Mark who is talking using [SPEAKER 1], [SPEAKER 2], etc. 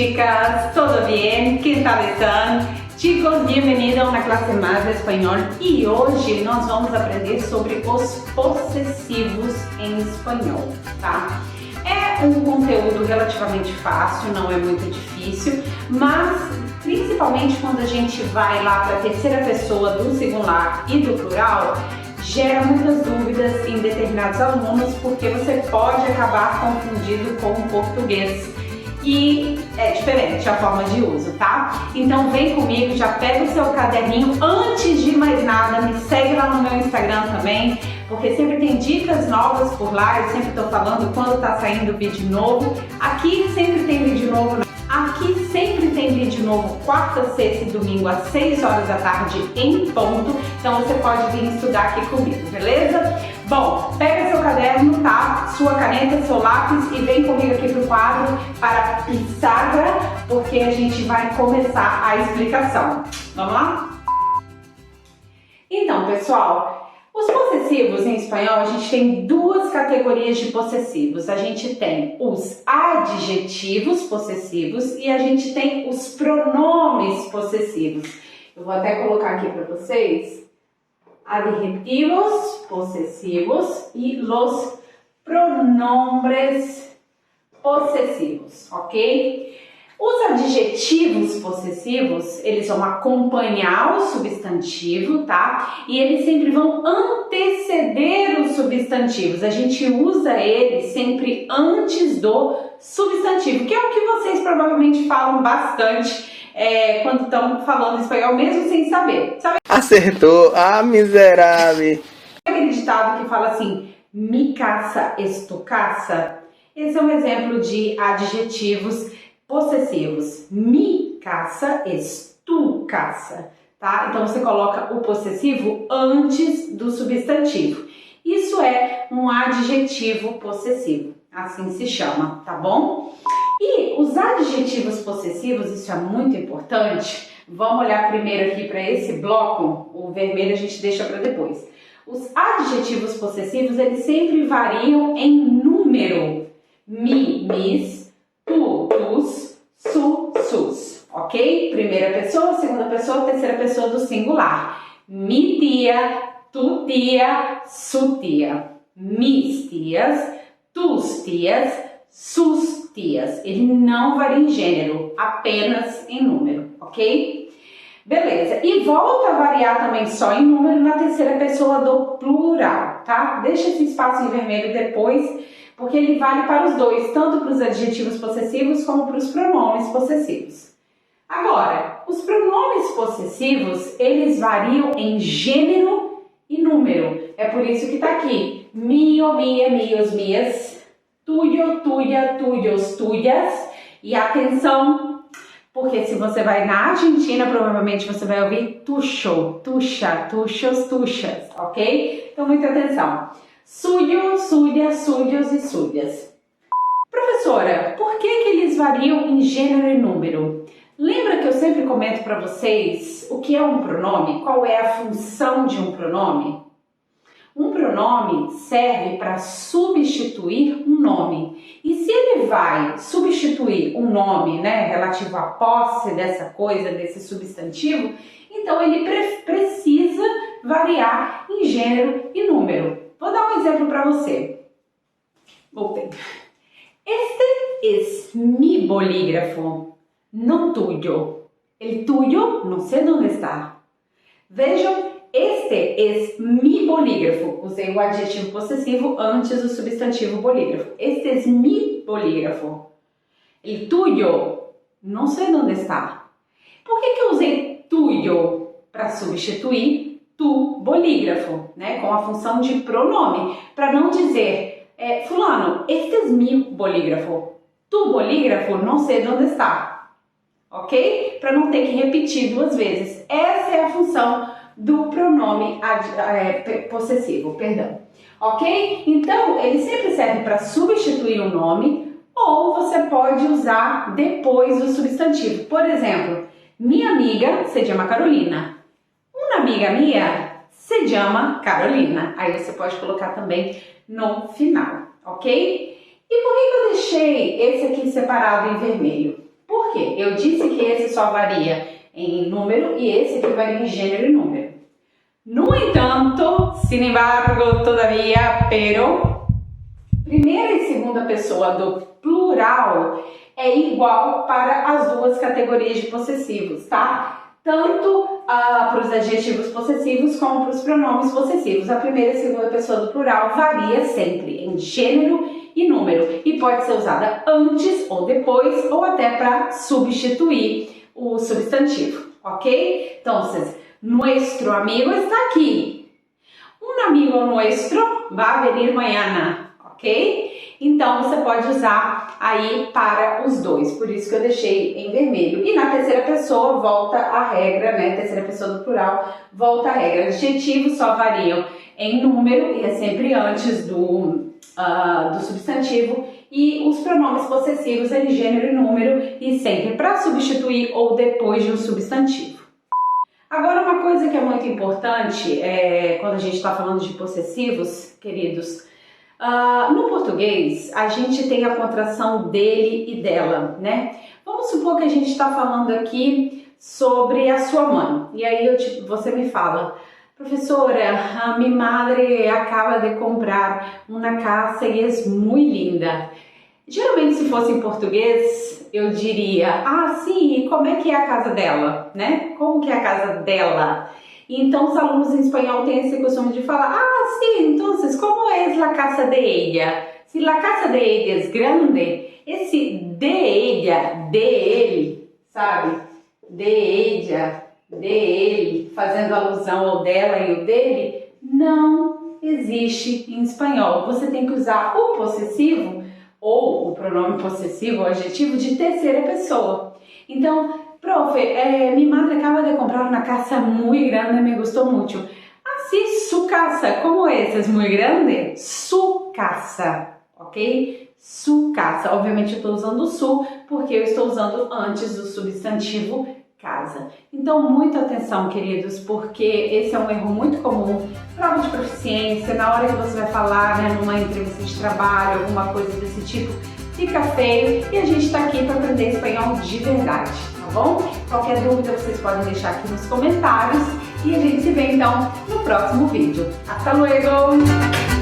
[SPEAKER 1] chicas, ¿todo bien? ¿Qué tal están? Chicos, bem-vindos a uma classe mais de espanhol e hoje nós vamos aprender sobre os possessivos em espanhol, tá? É um conteúdo relativamente fácil, não é muito difícil, mas principalmente quando a gente vai lá para a terceira pessoa do singular e do plural, gera muitas dúvidas em determinados alunos porque você pode acabar confundido com o português e é diferente a forma de uso, tá? Então vem comigo, já pega o seu caderninho, antes de mais nada, me segue lá no meu Instagram também, porque sempre tem dicas novas por lá, eu sempre tô falando quando tá saindo vídeo novo, aqui sempre tem vídeo novo, aqui sempre tem vídeo novo, quarta, sexta e domingo às 6 horas da tarde em ponto, então você pode vir estudar aqui comigo, beleza? Bom, pega seu caderno, tá? Sua caneta, seu lápis e vem comigo aqui pro quadro para Pizarra, porque a gente vai começar a explicação. Vamos lá? Então, pessoal, os possessivos em espanhol, a gente tem duas categorias de possessivos. A gente tem os adjetivos possessivos e a gente tem os pronomes possessivos. Eu vou até colocar aqui para vocês. Adjetivos possessivos e los pronombres possessivos, ok? Os adjetivos possessivos, eles vão acompanhar o substantivo, tá? E eles sempre vão anteceder os substantivos. A gente usa eles sempre antes do substantivo, que é o que vocês provavelmente falam bastante quando estão falando espanhol, mesmo sem saber. Sabe?
[SPEAKER 2] Acertou, miserável.
[SPEAKER 1] Aquele ditado que fala assim, mi casa es tu casa. Esse é um exemplo de adjetivos possessivos. Mi casa es tu casa, tá? Então você coloca o possessivo antes do substantivo. Isso é um adjetivo possessivo, assim se chama, tá bom? E os adjetivos possessivos, isso é muito importante. Vamos olhar primeiro aqui para esse bloco, o vermelho a gente deixa para depois. Os adjetivos possessivos, eles sempre variam em número. Mi, mis, tu, tus, su, sus, ok? Primeira pessoa, segunda pessoa, terceira pessoa do singular. Mi tia, tu tia, su tia. Mis tias, tus tias, sus tias. Ele não varia em gênero, apenas em número, ok? Beleza, e volta a variar também só em número na terceira pessoa do plural, tá? Deixa esse espaço em vermelho depois, porque ele vale para os dois, tanto para os adjetivos possessivos como para os pronomes possessivos. Agora, os pronomes possessivos, eles variam em gênero e número. É por isso que tá aqui, mio, mia, mios, mias, tuyo, tuya, tuyos, tuyas. E atenção, porque se você vai na Argentina, provavelmente você vai ouvir tucho, tuxa, tuxos, tuxas, ok? Então, muita atenção. Suyo, suya, suyos e suyas. Professora, por que eles variam em gênero e número? Lembra que eu sempre comento para vocês o que é um pronome? Qual é a função de um pronome? Um pronome serve para substituir um nome. E se ele vai substituir um nome, né, relativo à posse dessa coisa, desse substantivo, então ele precisa variar em gênero e número. Vou dar um exemplo para você. Voltei. Este es mi bolígrafo, no tuyo. El tuyo, no sé dónde está. Vejam, este es mi bolígrafo. Usei o adjetivo possessivo antes do substantivo bolígrafo. Este es mi bolígrafo. El tuyo, no sé dónde está. Por que eu usei tuyo para substituir tu bolígrafo, né? Com a função de pronome, para não dizer fulano, este es mi bolígrafo. Tu bolígrafo, não sei onde está. Ok? Para não ter que repetir duas vezes. Essa é a função do pronome possessivo, perdão. Ok? Então, ele sempre serve para substituir um nome ou você pode usar depois do substantivo. Por exemplo, minha amiga se chama Carolina. Uma amiga minha se chama Carolina. Aí você pode colocar também no final, ok? E por que eu deixei esse aqui separado em vermelho? Porque quê? Eu disse que esse só varia em número e esse aqui varia em gênero e número. No entanto, sin embargo, todavia, pero, primeira e segunda pessoa do plural é igual para as duas categorias de possessivos, tá? Tanto para os adjetivos possessivos como para os pronomes possessivos. A primeira e segunda pessoa do plural varia sempre em gênero e número e pode ser usada antes ou depois ou até para substituir o substantivo, ok? Então, nuestro amigo está aqui. Un amigo nuestro va a venir mañana, ok? Então, você pode usar aí para os dois, por isso que eu deixei em vermelho. E na terceira pessoa, volta a regra, né? Terceira pessoa do plural, volta a regra. Adjetivos só variam em número, e é sempre antes do substantivo, e os pronomes possessivos em gênero e número, e sempre para substituir ou depois de um substantivo. Agora, uma coisa que é muito importante quando a gente está falando de possessivos, queridos, no português a gente tem a contração dele e dela, né? Vamos supor que a gente está falando aqui sobre a sua mãe, e aí você me fala: professora, mi madre acaba de comprar uma casa e é muito linda. Geralmente, se fosse em português, eu diria: ah, sim, e como é que é a casa dela, né? Como que é a casa dela? Então, os alunos em espanhol têm esse costume de falar: ah, sim, então, como é a casa de ella? Se a casa de ella é grande, esse de ella, de ele, sabe? De ella, de ele, fazendo alusão ao dela e o dele, não existe em espanhol. Você tem que usar o possessivo ou o pronome possessivo, o adjetivo de terceira pessoa. Então, profe, mi madre acaba de comprar una casa muy grande, me gustó mucho. Ah, sí, su casa, ¿cómo es? ¿Es muy grande? Su casa, ok? Su casa. Obviamente eu estou usando o su porque eu estou usando antes do substantivo casa. Então, muita atenção, queridos, porque esse é um erro muito comum. Prova de proficiência, na hora que você vai falar, né, numa entrevista de trabalho, alguma coisa desse tipo, fica feio, e a gente está aqui para aprender espanhol de verdade, tá bom? Qualquer dúvida vocês podem deixar aqui nos comentários e a gente se vê então no próximo vídeo. Hasta luego!